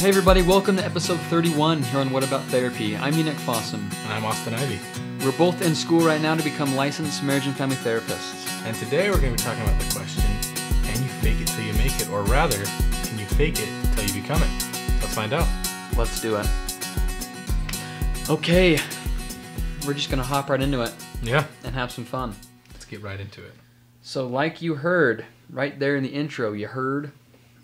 Hey everybody, welcome to episode 31 here on What About Therapy. I'm Enoch and Austin. And I'm Austin Ivy. We're both in school right now to become licensed marriage and family therapists. And today we're going to be talking about the question, can you fake it till you make it? Or rather, can you fake it till you become it? Let's find out. Let's do it. Okay, we're just going to hop right into it. Yeah. And have some fun. Let's get right into it. So like you heard, right there in the intro, you heard,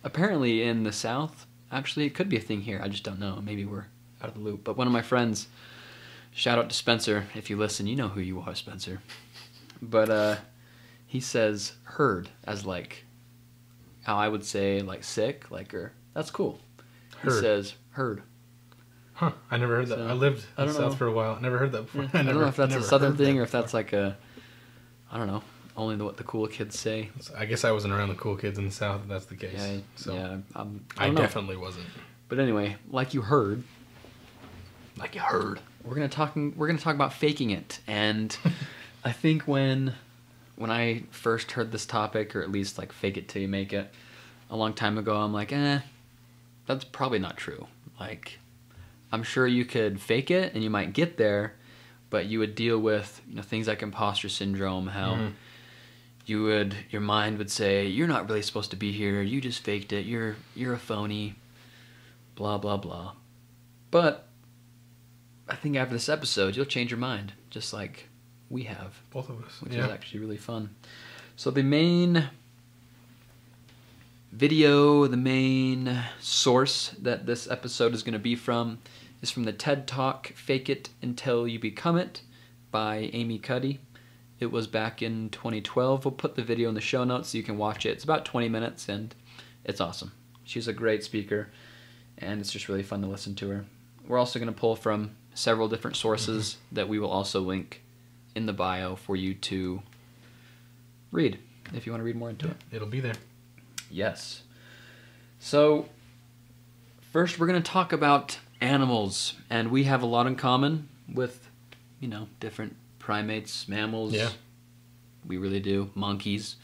apparently in the South, actually it could be a thing here, I just don't know, maybe we're out of the loop, but one of my friends, shout out to Spencer, if you listen, you know who you are, Spencer, but he says heard as like, how I would say like sick, like, or that's cool. He says heard. Huh, I never heard that. I lived in the South for a while, I never heard that before. Yeah, I don't know if that's a Southern thing or if that's like a, I don't know, only what the cool kids say. I guess I wasn't around the cool kids in the South if that's the case. Yeah, so yeah, I definitely wasn't. But anyway, like you heard, we're gonna talk about faking it. And I think when I first heard this topic, or at least like fake it till you make it, a long time ago, I'm like, that's probably not true. Like, I'm sure you could fake it and you might get there, but you would deal with things like imposter syndrome, how your mind would say, you're not really supposed to be here, you just faked it, you're a phony, blah blah blah. But I think after this episode you'll change your mind, just like we have, both of us, which is actually really fun. So the main video, the main source that this episode is going to be from is from the TED Talk Fake It Until You Become It by Amy Cuddy. It was back in 2012. We'll put the video in the show notes so you can watch it. It's about 20 minutes and it's awesome. She's a great speaker and it's just really fun to listen to her. We're also going to pull from several different sources that we will also link in the bio for you to read if you want to read more into it. It'll be there. Yes. So first we're going to talk about animals, and we have a lot in common with, different primates, mammals. Yeah. We really do. Monkeys.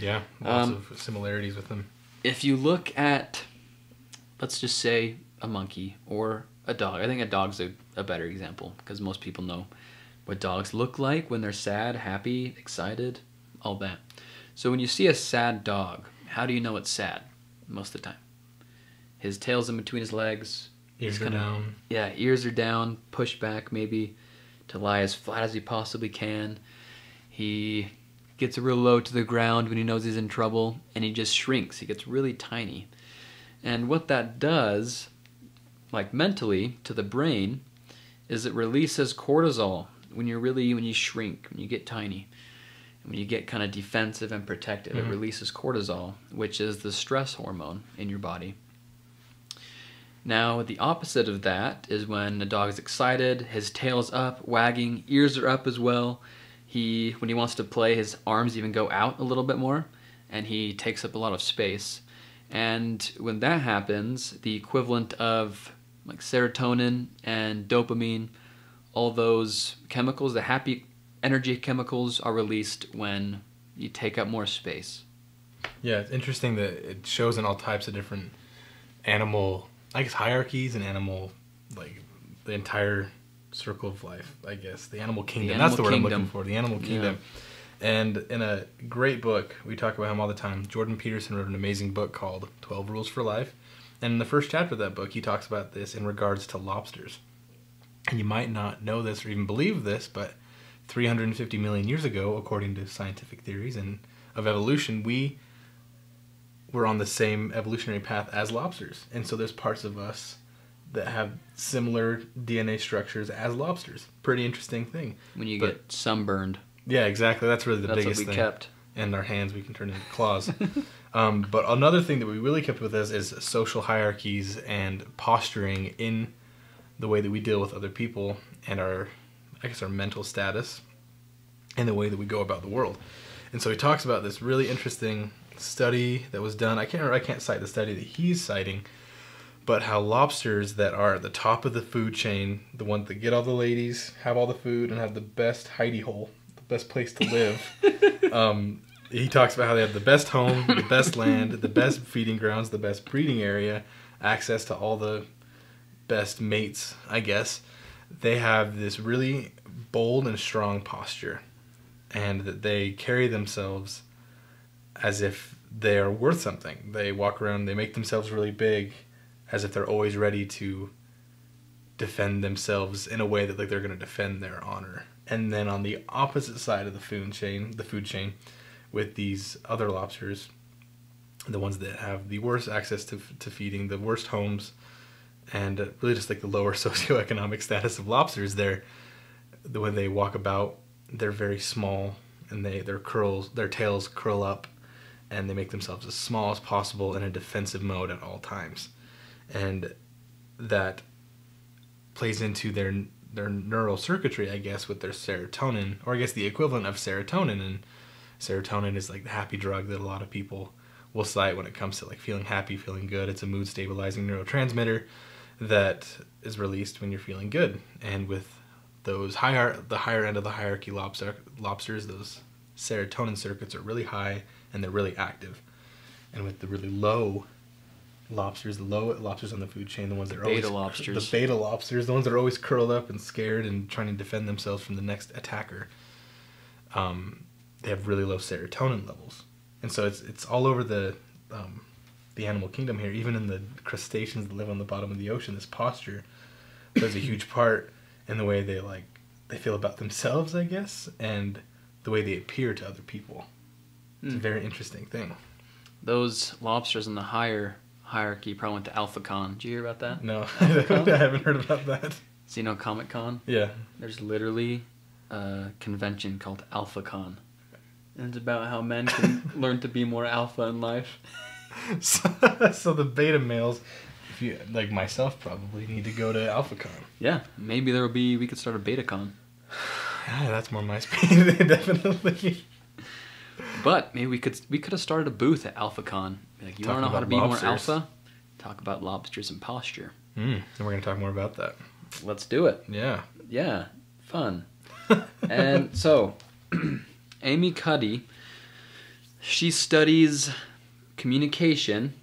Yeah, lots of similarities with them. If you look at, let's just say, a monkey or a dog. I think a dog's a better example because most people know what dogs look like when they're sad, happy, excited, all that. So when you see a sad dog, how do you know it's sad most of the time? His tail's in between his legs. Ears are down. Yeah, ears are down, pushed back maybe to lie as flat as he possibly can. He gets real low to the ground when he knows he's in trouble, and he just shrinks. He gets really tiny. And what that does, like mentally, to the brain, is it releases cortisol when you shrink, when you get tiny. When you get kind of defensive and protective, it releases cortisol, which is the stress hormone in your body. Now, the opposite of that is when the dog is excited, his tail's up, wagging, ears are up as well. When he wants to play, his arms even go out a little bit more, and he takes up a lot of space. And when that happens, the equivalent of like serotonin and dopamine, all those chemicals, the happy energy chemicals, are released when you take up more space. Yeah, it's interesting that it shows in all types of different animal, I guess, hierarchies and animal, like the entire circle of life, I guess. The animal kingdom. That's the word I'm looking for. The animal kingdom. Yeah. And in a great book, we talk about him all the time, Jordan Peterson wrote an amazing book called 12 Rules for Life. And in the first chapter of that book, he talks about this in regards to lobsters. And you might not know this or even believe this, but 350 million years ago, according to scientific theories and of evolution, we were on the same evolutionary path as lobsters. And so there's parts of us that have similar DNA structures as lobsters. Pretty interesting thing. When you get sunburned. Yeah, exactly. That's really the biggest thing. That's what we kept. And our hands we can turn into claws. But another thing that we really kept with us is social hierarchies and posturing in the way that we deal with other people and our mental status and the way that we go about the world. And so he talks about this really interesting study that was done. I can't cite the study that he's citing, but how lobsters that are at the top of the food chain, the ones that get all the ladies, have all the food, and have the best hidey hole, the best place to live. He talks about how they have the best home, the best land, the best feeding grounds, the best breeding area, access to all the best mates, I guess, they have this really bold and strong posture, and that they carry themselves as if they are worth something. They walk around, they make themselves really big, as if they're always ready to defend themselves in a way that like they're going to defend their honor. And then on the opposite side of the food chain, with these other lobsters, the ones that have the worst access to feeding, the worst homes, and really just like the lower socioeconomic status of lobsters, when they walk about, they're very small, and their tails curl up, and they make themselves as small as possible in a defensive mode at all times. And that plays into their neural circuitry, I guess, with their serotonin, or I guess the equivalent of serotonin. And serotonin is like the happy drug that a lot of people will cite when it comes to like feeling happy, feeling good. It's a mood stabilizing neurotransmitter that is released when you're feeling good. And with those the higher end of the hierarchy lobsters, those serotonin circuits are really high and they're really active. And with the really low lobsters, the low lobsters on the food chain, the ones that are beta lobsters, the ones that are always curled up and scared and trying to defend themselves from the next attacker, they have really low serotonin levels. And so it's all over the animal kingdom here. Even in the crustaceans that live on the bottom of the ocean, this posture plays a huge part in the way they feel about themselves, I guess, and the way they appear to other people. It's a very interesting thing. Those lobsters in the higher hierarchy probably went to AlphaCon. Did you hear about that? No, I haven't heard about that. So you know Comic Con? Yeah. There's literally a convention called AlphaCon. And it's about how men can learn to be more alpha in life. So the beta males, if you like myself, probably need to go to AlphaCon. Yeah, maybe we could start a BetaCon. Yeah, that's more my speed, definitely. But maybe we could have started a booth at AlphaCon. Like, you want to know how to be more alpha? Talk about lobsters and posture. And we're going to talk more about that. Let's do it. Yeah. Yeah, fun. And so, Amy Cuddy, she studies communication,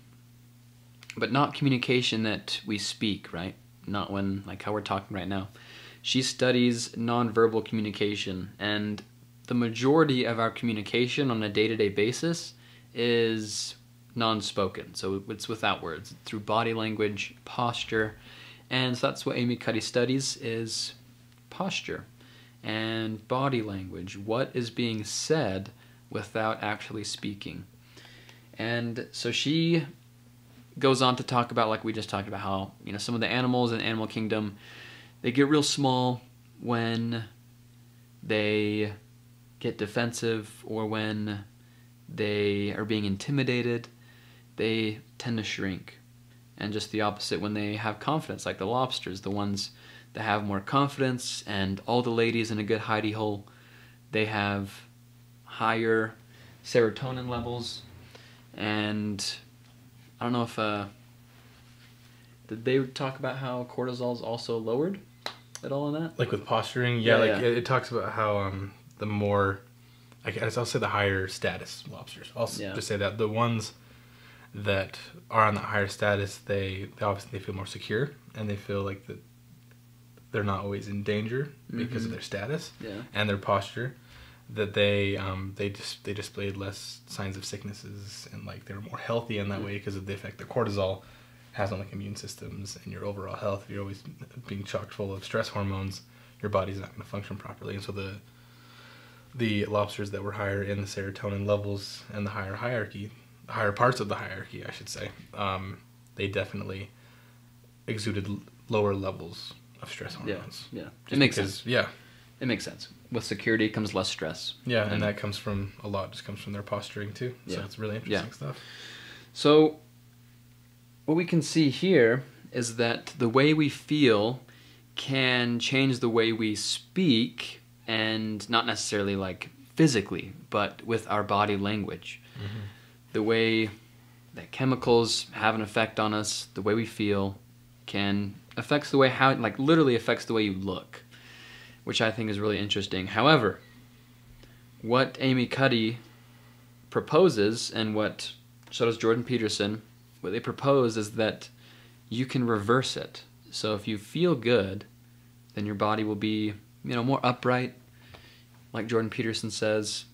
but not communication that we speak, right? Not when, like how we're talking right now. She studies nonverbal communication, and the majority of our communication on a day-to-day basis is non-spoken. So it's without words, it's through body language, posture, and so that's what Amy Cuddy studies, is posture and body language. What is being said without actually speaking? And so she goes on to talk about, like we just talked about, how, you know, some of the animals in the animal kingdom, they get real small when they get defensive or when they are being intimidated. They tend to shrink. And just the opposite when they have confidence, like the lobsters, the ones that have more confidence, and all the ladies in a good hidey hole, they have higher serotonin levels. And I don't know if did they talk about how cortisol is also lowered at all in that? Like with posturing, yeah. It talks about how the more, I guess I'll say the higher status lobsters. I'll just say that the ones that are on the higher status, they obviously feel more secure, and they feel like that they're not always in danger because of their status and their posture. That they displayed less signs of sicknesses, and like they were more healthy in that way because of the effect that cortisol has on like immune systems and your overall health. If you're always being chock full of stress hormones, your body's not going to function properly. And so the lobsters that were higher in the serotonin levels and the higher parts of the hierarchy, I should say, they definitely exuded lower levels of stress hormones. Yeah. It makes sense. Yeah. It makes sense. With security comes less stress. Yeah, and that comes from their posturing too. So it's really interesting stuff. So what we can see here is that the way we feel can change the way we speak, and not necessarily like physically, but with our body language. The way that chemicals have an effect on us, the way we feel, affects the way literally affects the way you look, which I think is really interesting. However, what Amy Cuddy proposes, and so does Jordan Peterson, what they propose is that you can reverse it. So if you feel good, then your body will be, more upright. Like Jordan Peterson says,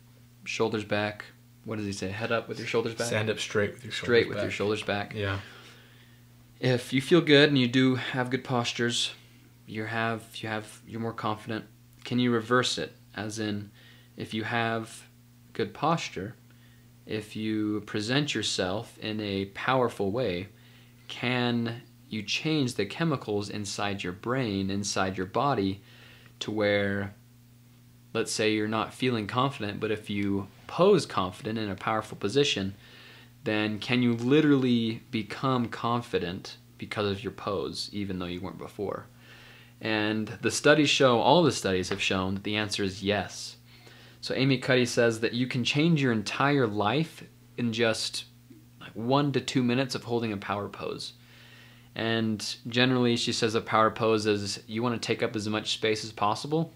shoulders back. What does he say? Head up with your shoulders back? Stand up straight with your shoulders back. Straight with your shoulders back. Yeah. If you feel good and you do have good postures, you're more confident. Can you reverse it? As in, if you have good posture, if you present yourself in a powerful way, can you change the chemicals inside your brain, inside your body, to where, let's say you're not feeling confident, but if you pose confident in a powerful position, then can you literally become confident because of your pose, even though you weren't before? And the studies show, all the studies have shown, that the answer is yes. So Amy Cuddy says that you can change your entire life in just 1 to 2 minutes of holding a power pose. And generally, she says a power pose is you want to take up as much space as possible.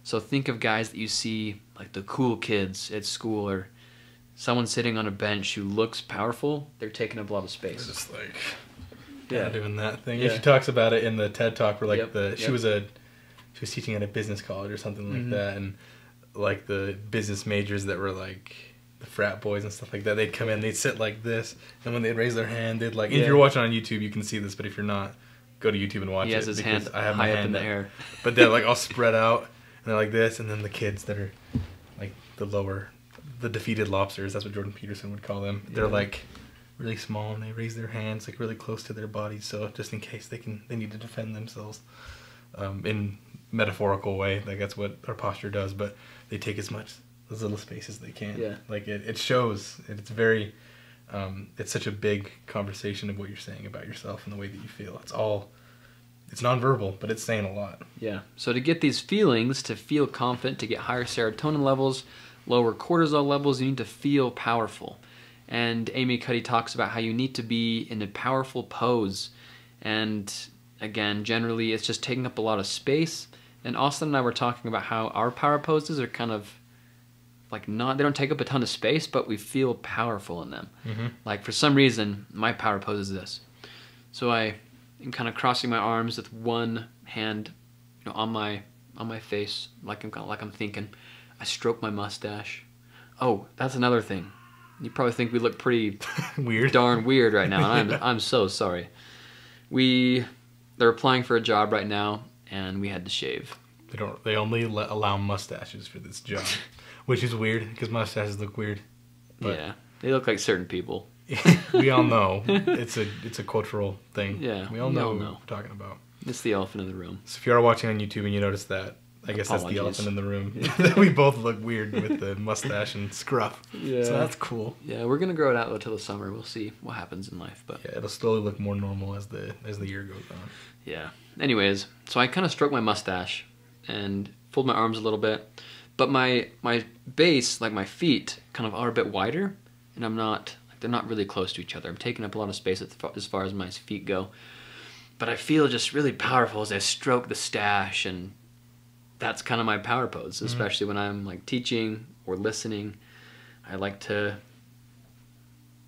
So think of guys that you see, like the cool kids at school, or someone sitting on a bench who looks powerful. They're taking up a lot of space. It's just like, yeah, doing that thing. Yeah. She talks about it in the TED Talk, where like she was teaching at a business college or something like that, and like the business majors that were like the frat boys and stuff like that, they'd come in, they'd sit like this, and when they'd raise their hand, they'd like, if you're watching on YouTube, you can see this, but if you're not, go to YouTube and watch it. He has his hand I have high my up hand in the air. But they're like all spread out, and they're like this, and then the kids that are like the defeated lobsters, that's what Jordan Peterson would call them. They're like really small, and they raise their hands like really close to their bodies, so just in case they need to defend themselves. In metaphorical way, like that's what our posture does, but they take as little space as they can. Yeah. Like it shows. It's very, it's such a big conversation of what you're saying about yourself and the way that you feel. It's nonverbal, but it's saying a lot. Yeah. So to get these feelings, to feel confident, to get higher serotonin levels, lower cortisol levels, you need to feel powerful. And Amy Cuddy talks about how you need to be in a powerful pose. And again, generally it's just taking up a lot of space. And Austin and I were talking about how our power poses are kind of like they don't take up a ton of space, but we feel powerful in them. Like for some reason, my power pose is this. So I am kind of crossing my arms with one hand, on my face, like I'm thinking. I stroke my mustache. Oh, that's another thing. You probably think we look pretty weird, darn weird right now, and I'm so sorry. They're applying for a job right now, and we had to shave. They only allow mustaches for this job, which is weird because mustaches look weird. But yeah, they look like certain people. We all know it's a cultural thing. Yeah, we all know what we're talking about. It's the elephant in the room. So if you are watching on YouTube and you notice that, I guess that's the elephant in the room. Yeah. We both look weird with the mustache and scruff. Yeah. So that's cool. Yeah, we're gonna grow it out until the summer. We'll see what happens in life, but yeah, it'll slowly look more normal as the year goes on. Yeah. Anyways, so I kind of stroke my mustache and fold my arms a little bit, but my base, like my feet, kind of are a bit wider, and they're not really close to each other. I'm taking up a lot of space as far as my feet go, but I feel just really powerful as I stroke the stash, and that's kind of my power pose, especially when I'm like teaching or listening. I like to,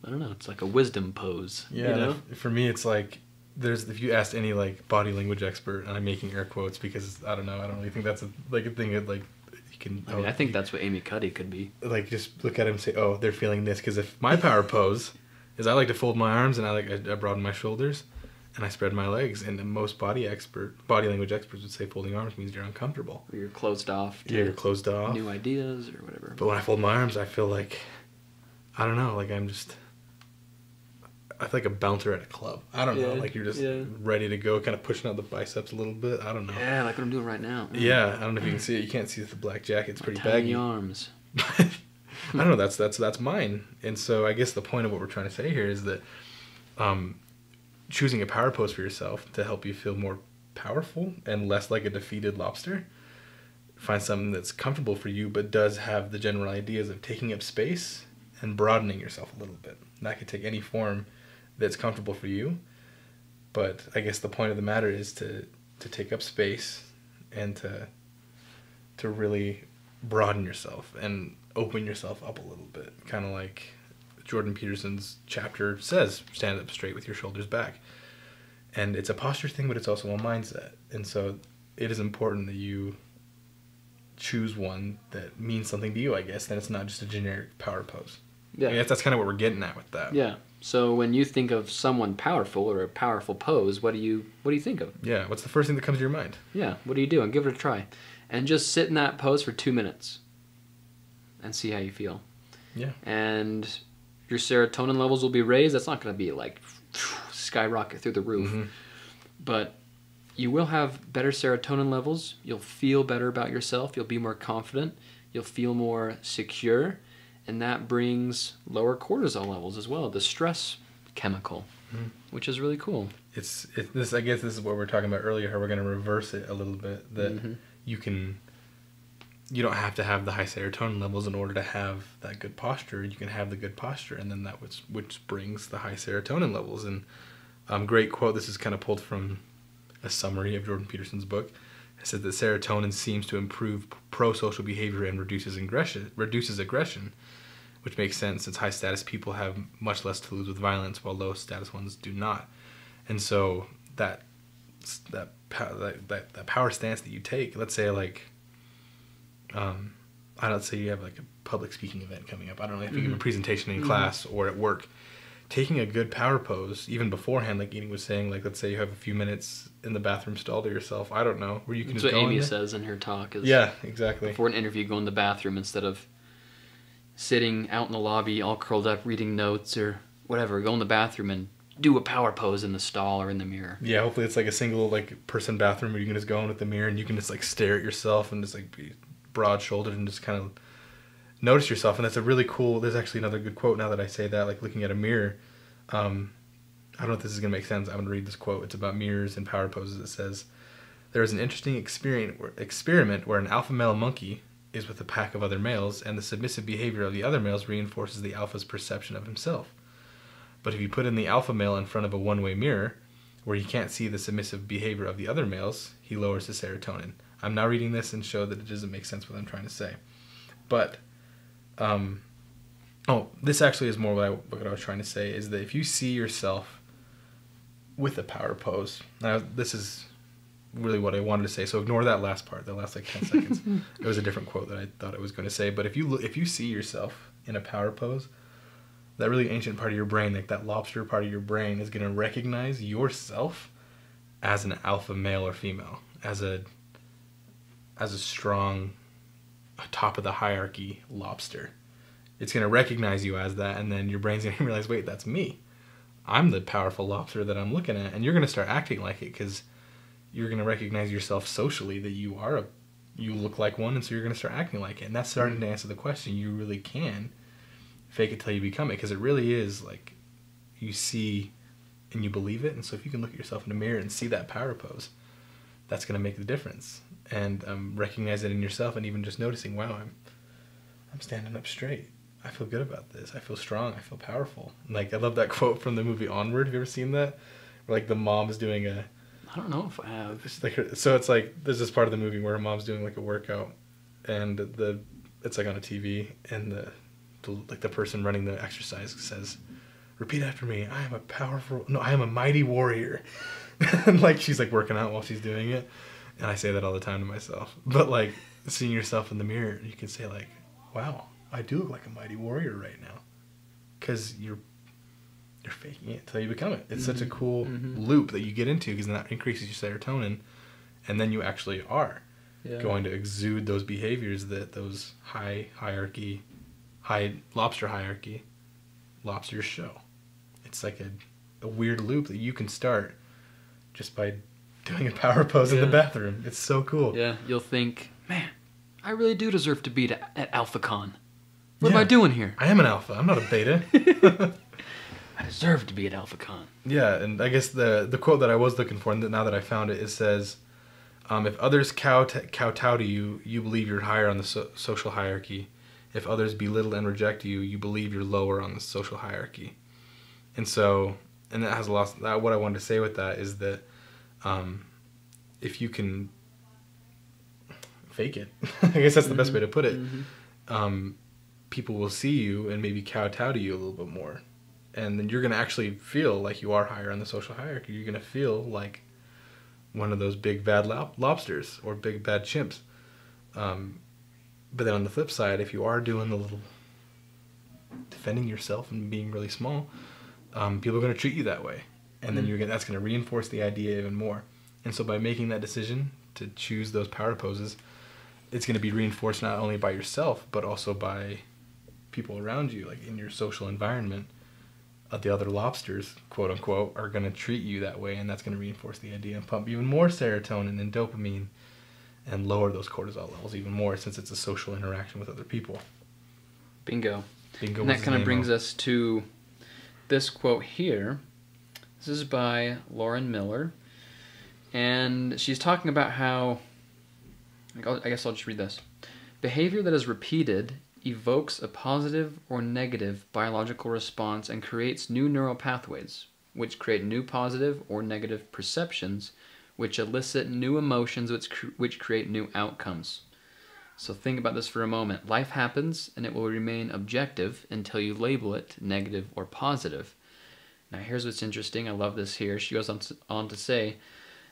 I don't know, it's like a wisdom pose. Yeah, for me it's like, if you asked any like body language expert, and I'm making air quotes because I don't really think that's a thing that like you can. I mean, I think that's what Amy Cuddy could be. Like just look at him and say, oh, they're feeling this, because if my power pose is I like to fold my arms and I broaden my shoulders and I spread my legs, and most body language experts would say folding arms means you're uncomfortable. Or you're closed off. Yeah, you're closed off. New ideas or whatever. But when I fold my arms, I feel like, I don't know, like I feel like a bouncer at a club. I don't know, like you're just ready to go, kind of pushing out the biceps a little bit. I don't know. Yeah, like what I'm doing right now. Yeah, I don't know if you can see it. You can't see the black jacket. It's pretty baggy. Tiny arms. I don't know. That's mine. And so I guess the point of what we're trying to say here is that choosing a power pose for yourself to help you feel more powerful and less like a defeated lobster. Find something that's comfortable for you, but does have the general ideas of taking up space and broadening yourself a little bit. And that could take any form that's comfortable for you, but I guess the point of the matter is to take up space and to really broaden yourself and open yourself up a little bit, kind of like Jordan Peterson's chapter says, stand up straight with your shoulders back. And it's a posture thing, but it's also a mindset. And so it is important that you choose one that means something to you, I guess. Then it's not just a generic power pose. Yeah. I guess that's kind of what we're getting at with that. Yeah. So when you think of someone powerful or a powerful pose, what do you think of? Yeah. What's the first thing that comes to your mind? Yeah. What are you doing? Give it a try. And just sit in that pose for 2 minutes and see how you feel. Yeah. And your serotonin levels will be raised. That's not going to be like skyrocket through the roof. Mm-hmm. But you will have better serotonin levels. You'll feel better about yourself. You'll be more confident. You'll feel more secure. And that brings lower cortisol levels as well, the stress chemical, which is really cool. This I guess this is what we were talking about earlier, how we're going to reverse it a little bit. That you don't have to have the high serotonin levels in order to have that good posture. You can have the good posture, and then that which brings the high serotonin levels. And great quote. This is kind of pulled from a summary of Jordan Peterson's book. It said that serotonin seems to improve pro-social behavior and reduces aggression, which makes sense since high-status people have much less to lose with violence, while low-status ones do not. And so that power stance that you take, let's say like, let's say you have like a public speaking event coming up. I don't know if you give a presentation in class or at work. Taking a good power pose, even beforehand, like Enoch was saying, like let's say you have a few minutes in the bathroom stall to yourself. I don't know where you can. That's just what go Amy says in her talk. Is yeah, exactly. Before an interview, go in the bathroom instead of sitting out in the lobby, all curled up, reading notes or whatever. Go in the bathroom and do a power pose in the stall or in the mirror. Yeah, hopefully it's like a single like person bathroom where you can just go in with the mirror and you can just like stare at yourself and just like be broad-shouldered and just kind of notice yourself. And that's a really cool, there's actually another good quote now that I say that, like looking at a mirror. I don't know if this is going to make sense. I'm going to read this quote. It's about mirrors and power poses. It says, "There is an interesting experiment where an alpha male monkey is with a pack of other males, and the submissive behavior of the other males reinforces the alpha's perception of himself. But if you put in the alpha male in front of a one-way mirror, where he can't see the submissive behavior of the other males, he lowers his serotonin." I'm now reading this and show that it doesn't make sense what I'm trying to say. But, this actually is more what I was trying to say, is that if you see yourself with a power pose, now this is really what I wanted to say, so ignore that last part, the last like 10 seconds. It was a different quote that I thought I was going to say, but if you see yourself in a power pose, that really ancient part of your brain, like that lobster part of your brain, is going to recognize yourself as an alpha male or female, as a strong, top of the hierarchy lobster. It's going to recognize you as that, and then your brain's going to realize, wait, that's me. I'm the powerful lobster that I'm looking at, and you're going to start acting like it because you're going to recognize yourself socially that you look like one, and so you're going to start acting like it. And that's starting to answer the question. You really can fake it till you become it, because it really is like you see and you believe it. And so if you can look at yourself in the mirror and see that power pose, that's going to make the difference. And recognize it in yourself, and even just noticing, wow, I'm standing up straight. I feel good about this. I feel strong. I feel powerful. Like, I love that quote from the movie Onward. Have you ever seen that? Where, like, the mom is doing a... I don't know if I have. So it's like, there's this part of the movie where her mom's doing, like, a workout, and it's, like, on a TV, and the person running the exercise says, "Repeat after me. I am a mighty warrior." And, like, she's, like, working out while she's doing it. And I say that all the time to myself. But, like, seeing yourself in the mirror, you can say, like, wow, I do look like a mighty warrior right now. Because you're faking it until you become it. It's such a cool loop that you get into, because then that increases your serotonin. And then you actually are going to exude those behaviors that those high lobster hierarchy lobsters show. It's like a weird loop that you can start just by doing a power pose in the bathroom. It's so cool. Yeah, you'll think, man, I really do deserve to be at AlphaCon. What am I doing here? I am an alpha. I'm not a beta. I deserve to be at AlphaCon. Yeah, and I guess the quote that I was looking for, and now that I found it, it says, if others kowtow to you, you believe you're higher on the social hierarchy. If others belittle and reject you, you believe you're lower on the social hierarchy. And so, and that has a lot. What I wanted to say with that is that if you can fake it, I guess that's the best way to put it, people will see you and maybe kowtow to you a little bit more. And then you're going to actually feel like you are higher on the social hierarchy. You're going to feel like one of those big bad lobsters or big bad chimps. But then on the flip side, if you are doing the little defending yourself and being really small, people are going to treat you that way. And then that's going to reinforce the idea even more. And so by making that decision to choose those power poses, it's going to be reinforced not only by yourself, but also by people around you, like in your social environment. The other lobsters, quote unquote, are going to treat you that way, and that's going to reinforce the idea and pump even more serotonin and dopamine and lower those cortisol levels even more, since it's a social interaction with other people. Bingo. Bingo. And that kind of brings us to this quote here. This is by Lauren Miller, and she's talking about how, I guess I'll just read this. Behavior that is repeated evokes a positive or negative biological response and creates new neural pathways, which create new positive or negative perceptions, which elicit new emotions, which create new outcomes. So think about this for a moment. Life happens, and it will remain objective until you label it negative or positive. Now here's what's interesting. I love this here. She goes on to say,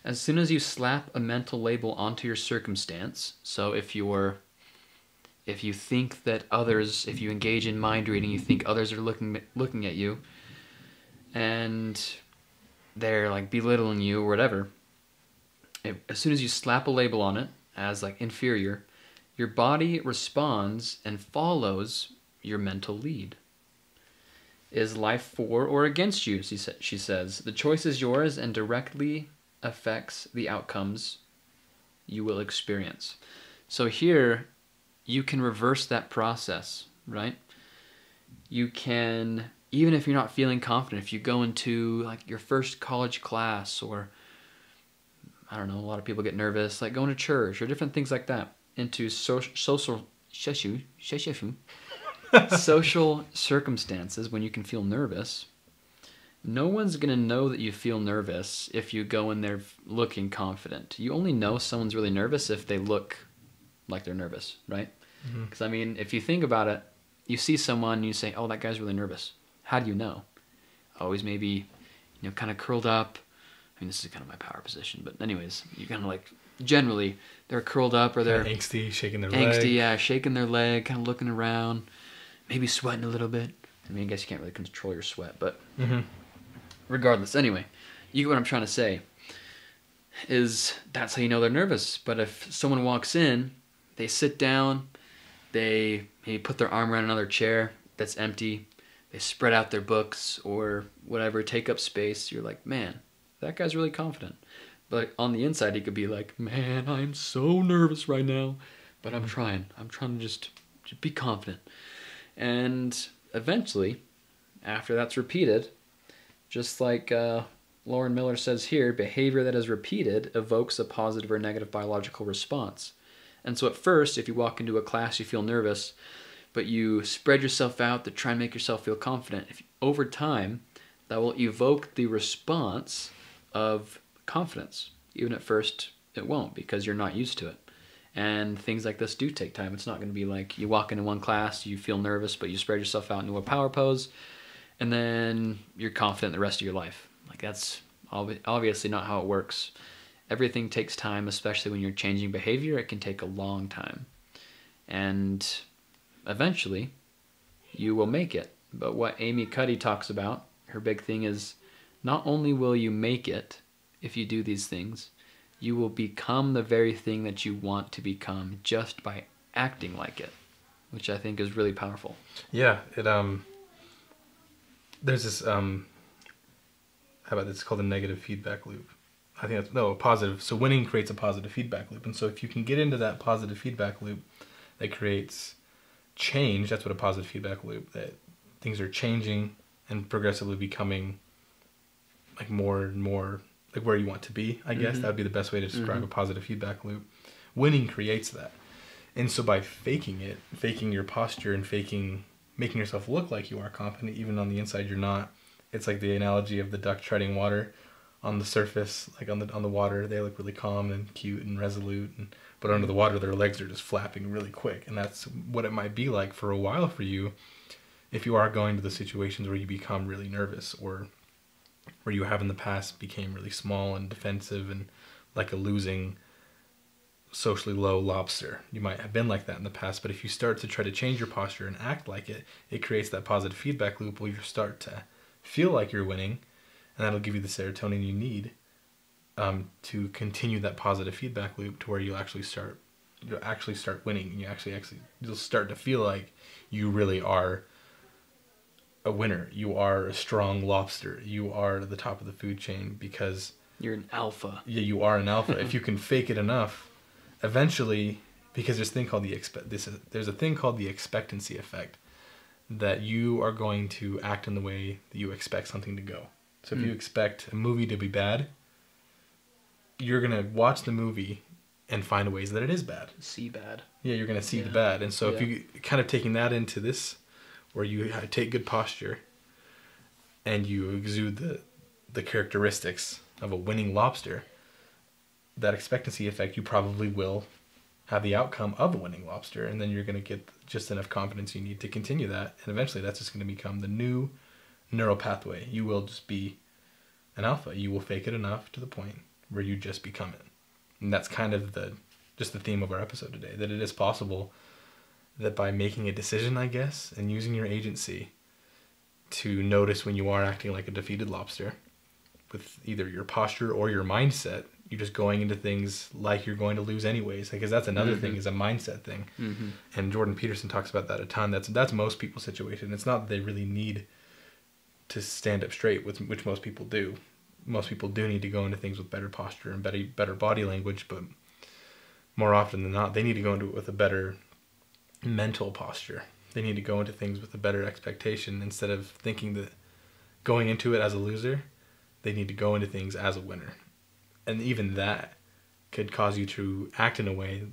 as soon as you slap a mental label onto your circumstance, so if you think that others, if you engage in mind reading, you think others are looking at you, and they're like belittling you or whatever, as soon as you slap a label on it as like inferior, your body responds and follows your mental lead. Is life for or against you? She says. The choice is yours and directly affects the outcomes you will experience. So here, you can reverse that process, right? You can, even if you're not feeling confident, if you go into like your first college class, or I don't know, a lot of people get nervous, like going to church or different things like that, into social circumstances when you can feel nervous. No one's going to know that you feel nervous if you go in there looking confident. You only know someone's really nervous if they look like they're nervous, right? Because, I mean, if you think about it, you see someone and you say, oh, that guy's really nervous. How do you know? Always maybe, kind of curled up. I mean, this is kind of my power position, but anyways, you kind of like, generally, they're curled up or they're angsty, shaking their leg. Yeah, shaking their leg, kind of looking around, maybe sweating a little bit. I mean, I guess you can't really control your sweat, but regardless, anyway, you get what I'm trying to say, is that's how you know they're nervous. But if someone walks in, they sit down, they maybe put their arm around another chair that's empty, they spread out their books or whatever, take up space, you're like, man, that guy's really confident. But on the inside, he could be like, man, I'm so nervous right now, but I'm trying to just be confident. And eventually, after that's repeated, just like Lauren Miller says here, behavior that is repeated evokes a positive or negative biological response. And so at first, if you walk into a class, you feel nervous, but you spread yourself out to try and make yourself feel confident. Over time, that will evoke the response of confidence. Even at first, it won't, because you're not used to it. And things like this do take time. It's not going to be like you walk into one class, you feel nervous, but you spread yourself out into a power pose, and then you're confident the rest of your life. Like, that's obviously not how it works. Everything takes time, especially when you're changing behavior. It can take a long time. And eventually, you will make it. But what Amy Cuddy talks about, her big thing is, not only will you make it if you do these things, you will become the very thing that you want to become just by acting like it, which I think is really powerful. Yeah, there's this, how about this? It's called a negative feedback loop. I think that's, no, positive. So winning creates a positive feedback loop. And so if you can get into that positive feedback loop that creates change, that's what a positive feedback loop, that things are changing and progressively becoming like more and more like where you want to be, I guess. That would be the best way to describe a positive feedback loop. Winning creates that. And so by faking it, faking your posture and making yourself look like you are confident, even on the inside you're not. It's like the analogy of the duck treading water. On the surface, like on the water, they look really calm and cute and resolute, but under the water, their legs are just flapping really quick. And that's what it might be like for a while for you, if you are going to the situations where you become really nervous, or where you have in the past became really small and defensive and like a losing, socially low lobster. You might have been like that in the past, but if you start to try to change your posture and act like it, it creates that positive feedback loop where you start to feel like you're winning, and that'll give you the serotonin you need to continue that positive feedback loop to where you'll actually start winning, and you'll start to feel like you really are a winner. You are a strong lobster. You are at the top of the food chain because you're an alpha. Yeah, you are an alpha. If you can fake it enough, eventually, because there's a thing called the expectancy effect, that you are going to act in the way that you expect something to go. So if you expect a movie to be bad, you're going to watch the movie and find ways that it is bad. See bad. Yeah, you're going to see the bad. And so if you kind of taking that into this, where you take good posture and you exude the characteristics of a winning lobster, that expectancy effect, you probably will have the outcome of a winning lobster, and then you're going to get just enough confidence you need to continue that, and eventually that's just going to become the new neural pathway. You will just be an alpha. You will fake it enough to the point where you just become it. And that's kind of the theme of our episode today, that it is possible that by making a decision, I guess, and using your agency to notice when you are acting like a defeated lobster with either your posture or your mindset, you're just going into things like you're going to lose anyways, because that's another thing, is a mindset thing. And Jordan Peterson talks about that a ton. That's most people's situation. It's not that they really need to stand up straight, which most people do. Most people do need to go into things with better posture and better body language, but more often than not, they need to go into it with a better mental posture. They need to go into things with a better expectation. Instead of thinking that going into it as a loser, they need to go into things as a winner. And even that could cause you to act in a way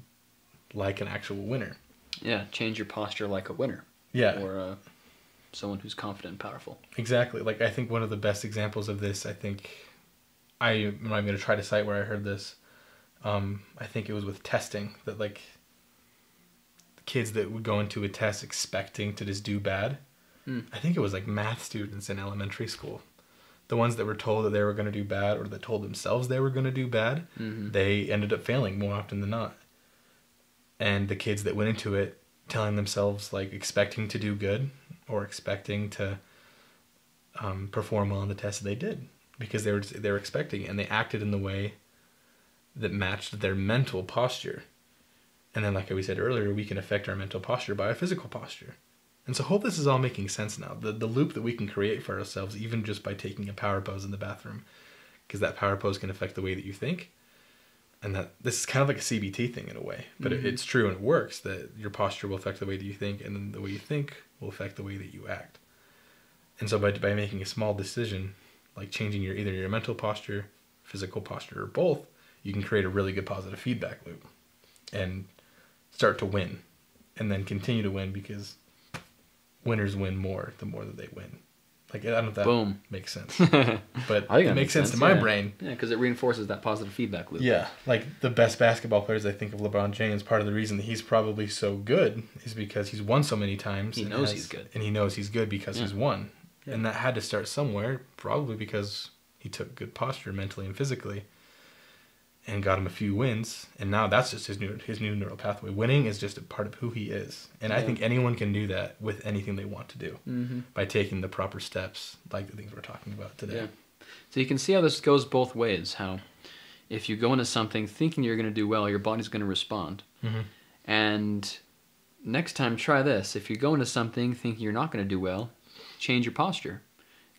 like an actual winner. Yeah, change your posture like a winner. Yeah. Or someone who's confident and powerful. Exactly. Like, I think one of the best examples of this, I'm not going to try to cite where I heard this. I think it was with testing, that like the kids that would go into a test expecting to just do bad. I think it was like math students in elementary school. The ones that were told that they were going to do bad, or that told themselves they were going to do bad, they ended up failing more often than not. And the kids that went into it telling themselves, like, expecting to do good or expecting to perform well on the test, they did, because they were expecting, and they acted in the way that matched their mental posture. And then, like we said earlier, we can affect our mental posture by our physical posture. And so I hope this is all making sense now. The loop that we can create for ourselves, even just by taking a power pose in the bathroom, because that power pose can affect the way that you think. And that this is kind of like a CBT thing in a way, but it's true and it works, that your posture will affect the way that you think, and then the way you think will affect the way that you act. And so by making a small decision, like changing either your mental posture, physical posture, or both, you can create a really good positive feedback loop and start to win, and then continue to win, because winners win more the more that they win. Like, I don't know if that makes sense, but it makes sense to my brain. Yeah, because it reinforces that positive feedback loop. Yeah, like the best basketball players, I think of LeBron James, part of the reason that he's probably so good is because he's won so many times. He knows he's good. And he knows he's good because he's won. Yeah. And that had to start somewhere, probably because he took good posture mentally and physically and got him a few wins. And now that's just his new neural pathway. Winning is just a part of who he is. And I think anyone can do that with anything they want to do by taking the proper steps, like the things we're talking about today. Yeah. So you can see how this goes both ways, how if you go into something thinking you're going to do well, your body's going to respond. And next time, try this. If you go into something thinking you're not going to do well, change your posture.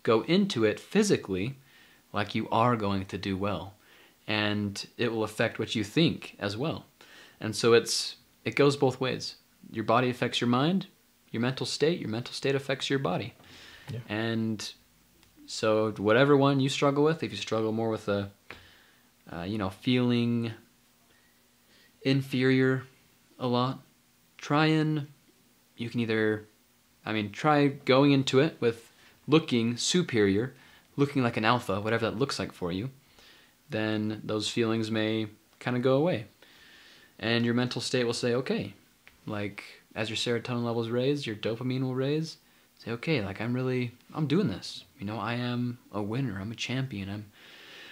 Go into it physically like you are going to do well. And it will affect what you think as well. And so it goes both ways. Your body affects your mind, your mental state affects your body. Yeah. And so whatever one you struggle with, if you struggle more with feeling inferior a lot, try going into it with looking superior, looking like an alpha, whatever that looks like for you. Then those feelings may kind of go away. And your mental state will say, okay, like as your serotonin levels raise, your dopamine will raise, say, okay, like I'm doing this. You know, I am a winner. I'm a champion. I'm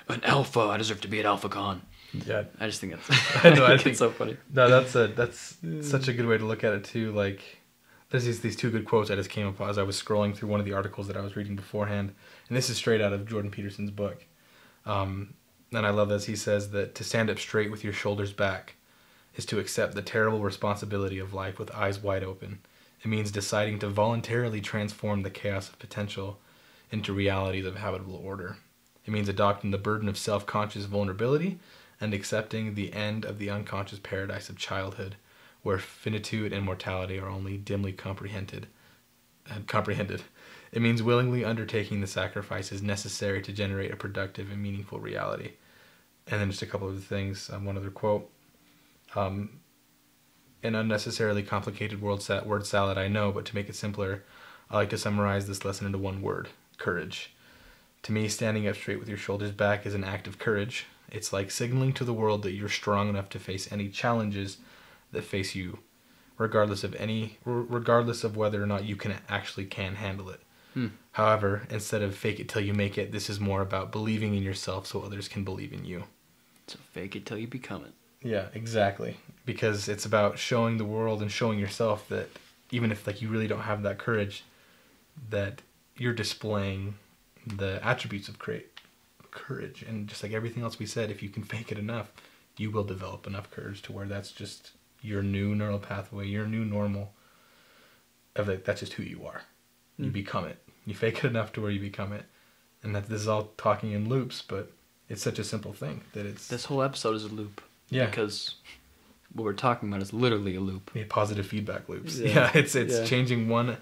an alpha. I deserve to be an alpha con. Yeah. I just think that's I think it's so funny. No, that's such a good way to look at it too. Like, there's these two good quotes I just came up as I was scrolling through one of the articles that I was reading beforehand, and this is straight out of Jordan Peterson's book. And I love this. He says that to stand up straight with your shoulders back is to accept the terrible responsibility of life with eyes wide open. It means deciding to voluntarily transform the chaos of potential into realities of habitable order. It means adopting the burden of self-conscious vulnerability and accepting the end of the unconscious paradise of childhood, where finitude and mortality are only dimly comprehended. It means willingly undertaking the sacrifices necessary to generate a productive and meaningful reality. And then just a couple of things. One other quote. An unnecessarily complicated word salad, I know, but to make it simpler, I like to summarize this lesson into one word: courage. To me, standing up straight with your shoulders back is an act of courage. It's like signaling to the world that you're strong enough to face any challenges that face you, regardless of whether or not you can handle it. However, instead of fake it till you make it, this is more about believing in yourself so others can believe in you. So fake it till you become it. Yeah, exactly. Because it's about showing the world and showing yourself that even if like you really don't have that courage, that you're displaying the attributes of courage. And just like everything else we said, if you can fake it enough, you will develop enough courage to where that's just your new neural pathway, your new normal. That's just who you are. You become it. You fake it enough to where you become it. And this is all talking in loops, but it's such a simple thing that it's... This whole episode is a loop. Yeah. Because what we're talking about is literally a loop. Yeah, positive feedback loops. Yeah, it's changing one...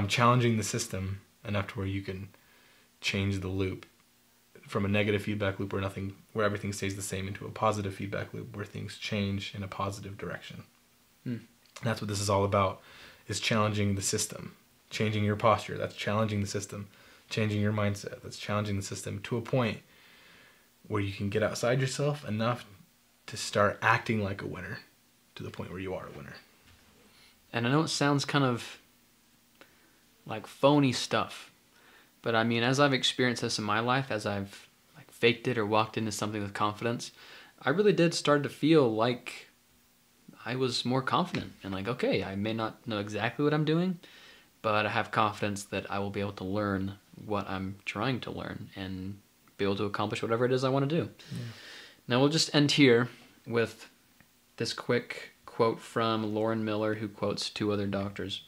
challenging the system enough to where you can change the loop from a negative feedback loop where everything stays the same into a positive feedback loop where things change in a positive direction. That's what this is all about, is challenging the system. Changing your posture, that's challenging the system. Changing your mindset, that's challenging the system to a point where you can get outside yourself enough to start acting like a winner to the point where you are a winner. And I know it sounds kind of like phony stuff, but I mean, as I've experienced this in my life, as I've like faked it or walked into something with confidence, I really did start to feel like I was more confident and like, okay, I may not know exactly what I'm doing, but I have confidence that I will be able to learn what I'm trying to learn and be able to accomplish whatever it is I want to do. Yeah. Now we'll just end here with this quick quote from Lauren Miller, who quotes two other doctors.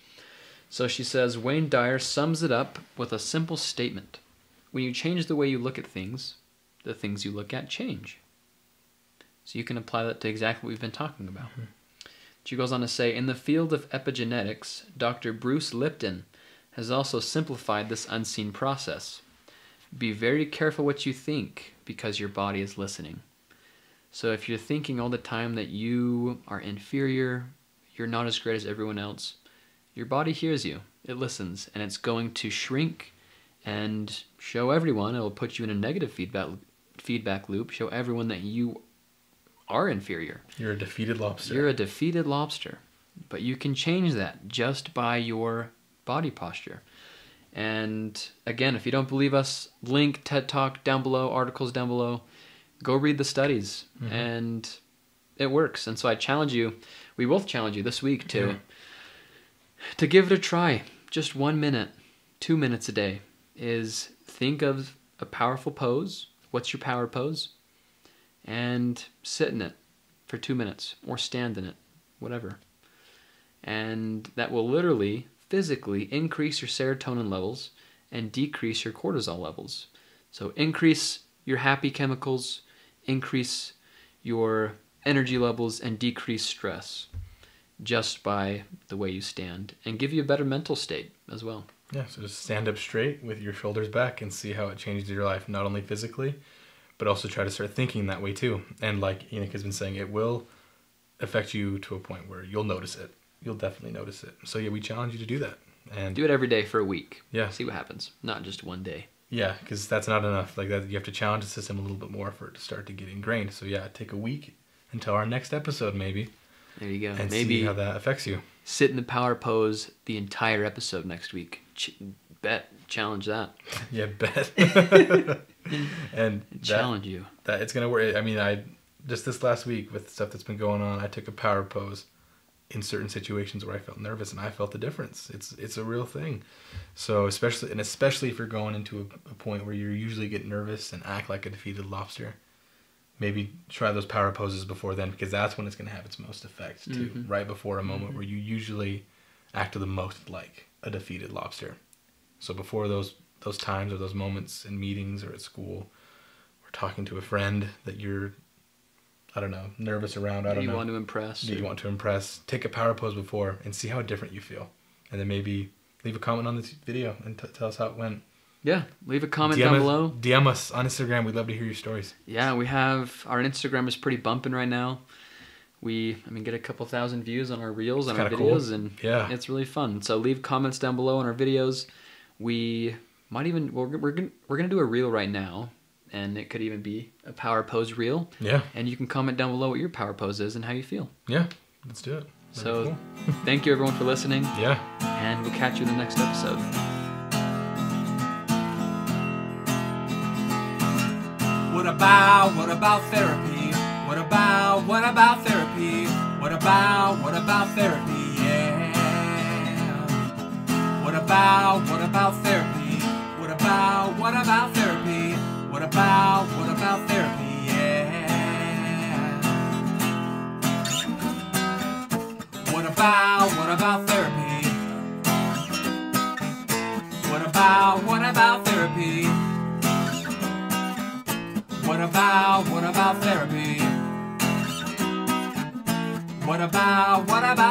So she says, Wayne Dyer sums it up with a simple statement. When you change the way you look at things, the things you look at change. So you can apply that to exactly what we've been talking about. Mm-hmm. She goes on to say, in the field of epigenetics, Dr. Bruce Lipton has also simplified this unseen process. Be very careful what you think, because your body is listening. So if you're thinking all the time that you are inferior, you're not as great as everyone else, your body hears you. It listens, and it's going to shrink and show everyone. It will put you in a negative feedback loop, show everyone that you are inferior. You're a defeated lobster. You're a defeated lobster. But you can change that just by your body posture. And again, if you don't believe us, link TED Talk down below, articles down below. Go read the studies. Mm-hmm. And it works. And so I challenge you, we both challenge you this week to give it a try. Just 1 minute, 2 minutes a day is think of a powerful pose. What's your power pose? And sit in it for 2 minutes or stand in it, whatever. And that will literally, physically increase your serotonin levels and decrease your cortisol levels. So increase your happy chemicals, increase your energy levels, and decrease stress just by the way you stand, and give you a better mental state as well. Yeah, so just stand up straight with your shoulders back and see how it changes your life, not only physically, but also try to start thinking that way too. And like Enoch has been saying, it will affect you to a point where you'll notice it. You'll definitely notice it. So yeah, we challenge you to do that. And do it every day for a week. Yeah. See what happens. Not just one day. Yeah, because that's not enough. Like that, you have to challenge the system a little bit more for it to start to get ingrained. So yeah, take a week until our next episode maybe. There you go. And maybe see how that affects you. sit in the power pose the entire episode next week. Challenge that. Yeah, bet. And challenge you. That it's gonna work. I mean, I just this last week with stuff that's been going on, I took a power pose in certain situations where I felt nervous, and I felt the difference. It's a real thing. So especially if you're going into a point where you usually get nervous and act like a defeated lobster, maybe try those power poses before then, because that's when it's going to have its most effect too. Mm-hmm. Right before a moment where you usually act the most like a defeated lobster. So before those times or those moments in meetings or at school, or talking to a friend that you're, I don't know, nervous around. You want to impress. You want to impress. Take a power pose before and see how different you feel, and then maybe leave a comment on this video and tell us how it went. Yeah, leave a comment down below. DM us on Instagram. We'd love to hear your stories. Yeah, we have our Instagram is pretty bumping right now. We get a couple thousand views on our reels and our videos, cool. And yeah, it's really fun. So leave comments down below on our videos. We might even we're gonna do a reel right now, and it could even be a power pose reel. Yeah. And you can comment down below what your power pose is and how you feel. Yeah, let's do it. Very cool. Thank you everyone for listening. Yeah. And we'll catch you in the next episode. What about therapy? What about therapy? What about therapy? Yeah. What about therapy? What about therapy? What about therapy? Yeah. What about therapy? What about therapy? What about therapy? What about